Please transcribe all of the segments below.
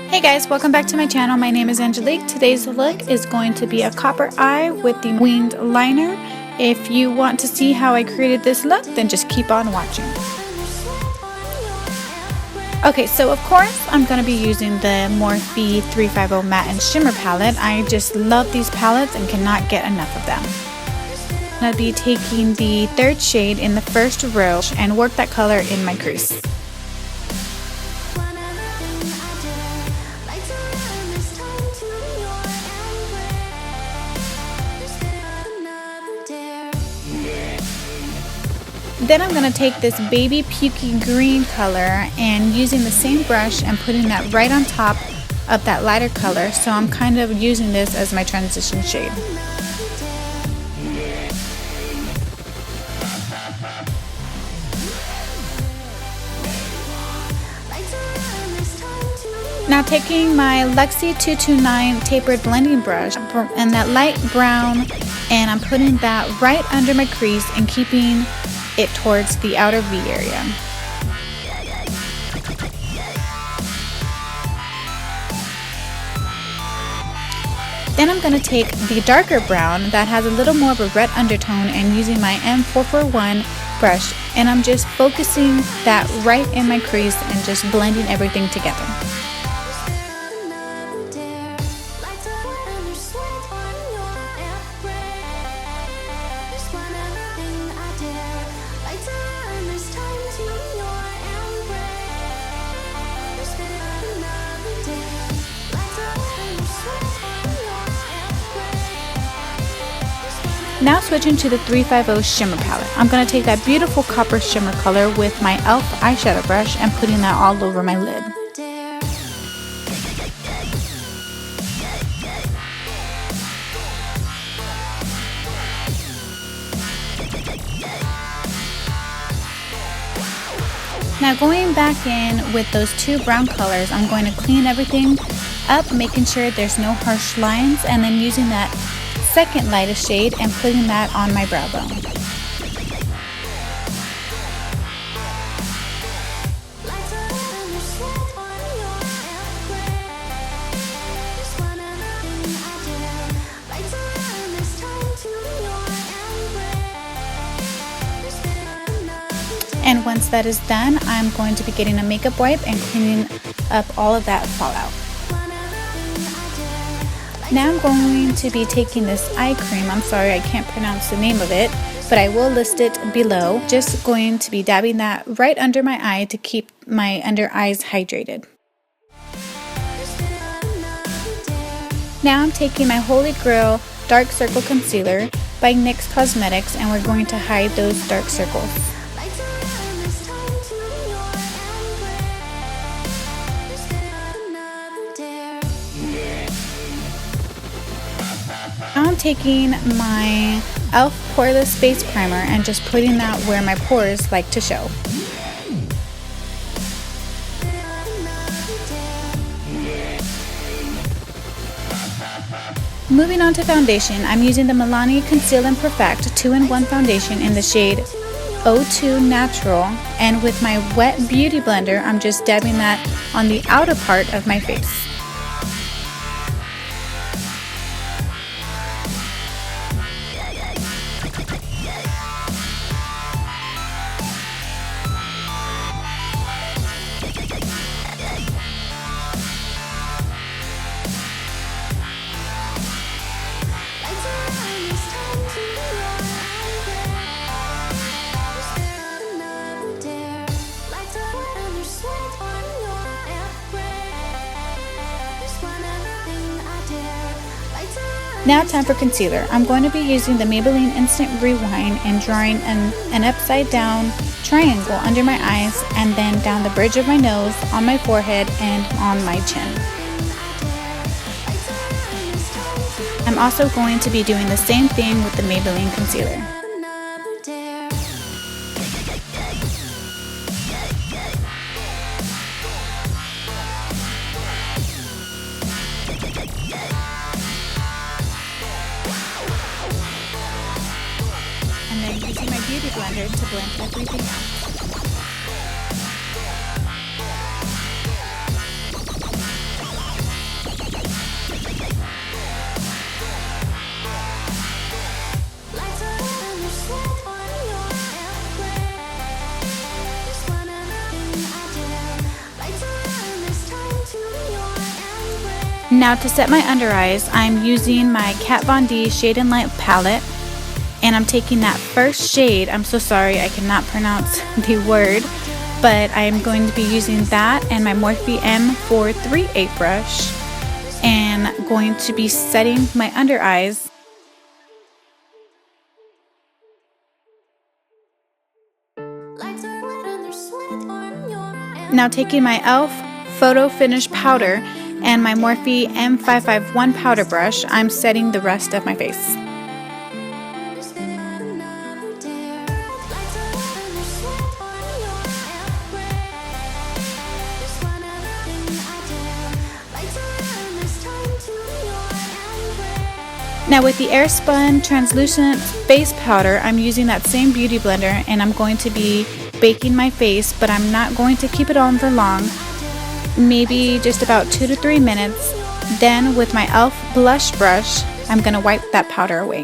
Hey guys, welcome back to my channel. My name is Angelique. Today's look is going to be a copper eye with the winged liner. If you want to see how I created this look, then just keep on watching. Okay, so of course I'm going to be using the Morphe 350 Matte and Shimmer palette. I just love these palettes and cannot get enough of them. I'm going to be taking the third shade in the first row and work that color in my crease. Then I'm going to take this baby pukey green color and using the same brush and putting that right on top of that lighter color. So I'm kind of using this as my transition shade. Now taking my Luxie 229 tapered blending brush and that light brown, and I'm putting that right under my crease and keeping it towards the outer V area. Then I'm going to take the darker brown that has a little more of a red undertone and using my M441 brush, and I'm just focusing that right in my crease and just blending everything together. Now switching to the 350 Shimmer palette, I'm going to take that beautiful copper shimmer color with my e.l.f. eyeshadow brush and putting that all over my lid. Now going back in with those two brown colors, I'm going to clean everything up, making sure there's no harsh lines, and then using that second lightest shade and putting that on my brow bone. And once that is done, I'm going to be getting a makeup wipe and cleaning up all of that fallout. Now I'm going to be taking this eye cream. I'm sorry I can't pronounce the name of it, but I will list it below. Just going to be dabbing that right under my eye to keep my under eyes hydrated. Now I'm taking my Holy Grail Dark Circle Concealer by NYX Cosmetics, and we're going to hide those dark circles. Now I'm taking my e.l.f. Poreless Face Primer and just putting that where my pores like to show. Moving on to foundation, I'm using the Milani Conceal and Perfect 2-in-1 foundation in the shade 02 Natural, and with my wet beauty blender, I'm just dabbing that on the outer part of my face. Now time for concealer. I'm going to be using the Maybelline Instant Rewind and drawing an upside down triangle under my eyes and then down the bridge of my nose, on my forehead, and on my chin. I'm also going to be doing the same thing with the Maybelline concealer. And then using my beauty blender to blend everything out. Now to set my under eyes, I'm using my Kat Von D Shade and Light palette, and I'm taking that first shade. I'm so sorry I cannot pronounce the word, but I'm going to be using that and my Morphe M438 brush, and going to be setting my under eyes. Now taking my e.l.f. Photo Finish powder and my Morphe M551 powder brush, I'm setting the rest of my face. Now with the AirSpun translucent face powder, I'm using that same beauty blender, and I'm going to be baking my face, but I'm not going to keep it on for long, maybe just about 2 to 3 minutes. Then with my e.l.f. blush brush, I'm going to wipe that powder away.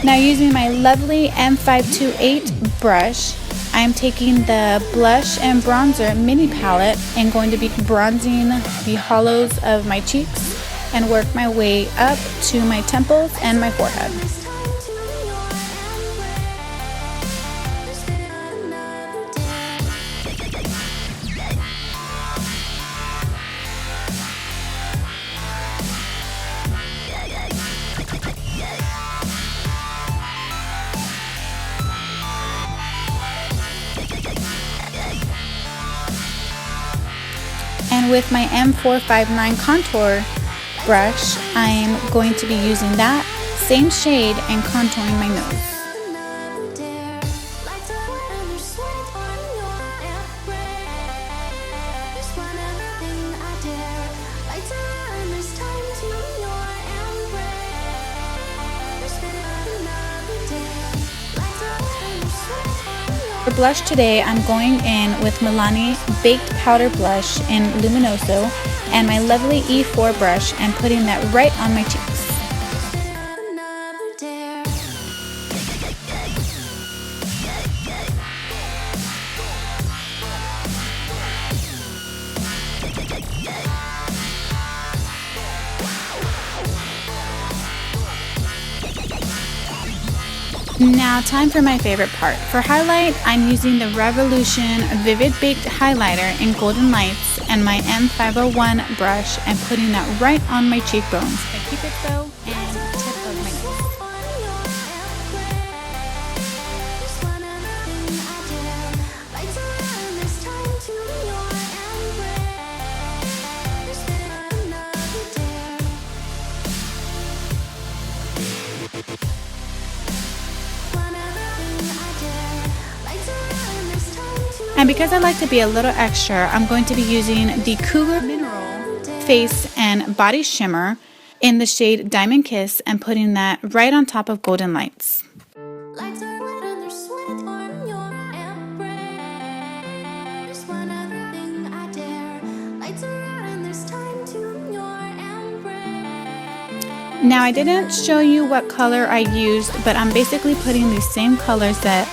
Now using my lovely M528 brush, I'm taking the blush and bronzer mini palette and going to be bronzing the hollows of my cheeks and work my way up to my temples and my forehead. And with my M459 contour brush, I'm going to be using that same shade and contouring my nose. For blush today, I'm going in with Milani Baked Powder Blush in Luminoso and my lovely E4 brush and putting that right on my cheeks. Now time for my favorite part. For highlight, I'm using the Revolution Vivid Baked Highlighter in Golden Lights and my M501 brush and putting that right on my cheekbones. I keep it though and tip of my nose. And because I like to be a little extra, I'm going to be using the Cougar Mineral Face and Body Shimmer in the shade Diamond Kiss and putting that right on top of Golden Lights. Now I didn't show you what color I used, but I'm basically putting these same colors that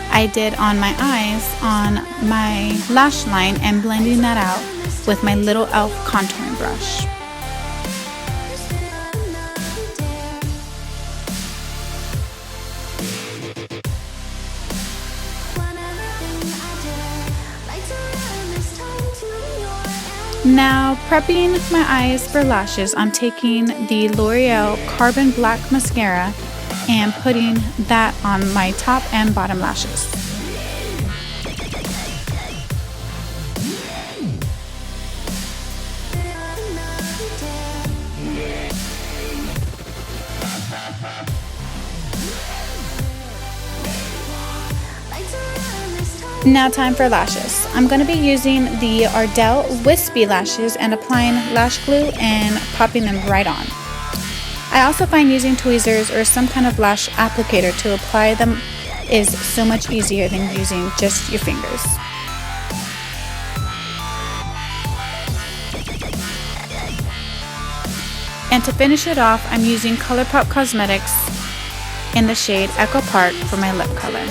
I did on my eyes on my lash line and blending that out with my little e.l.f. contouring brush. Now prepping my eyes for lashes, I'm taking the L'Oreal Carbon Black Mascara and putting that on my top and bottom lashes. Now time for lashes. I'm going to be using the Ardell Wispie lashes and applying lash glue and popping them right on. I also find using tweezers or some kind of lash applicator to apply them is so much easier than using just your fingers. And to finish it off, I'm using PopCosmetics in the shade Echo Park for my lip color.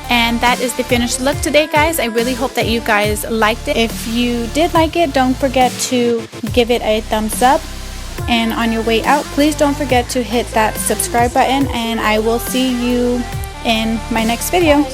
And that is the finished look today, guys. I really hope that you guys liked it. If you did like it, don't forget to give it a thumbs up. And on your way out, please don't forget to hit that subscribe button, and I will see you in my next video.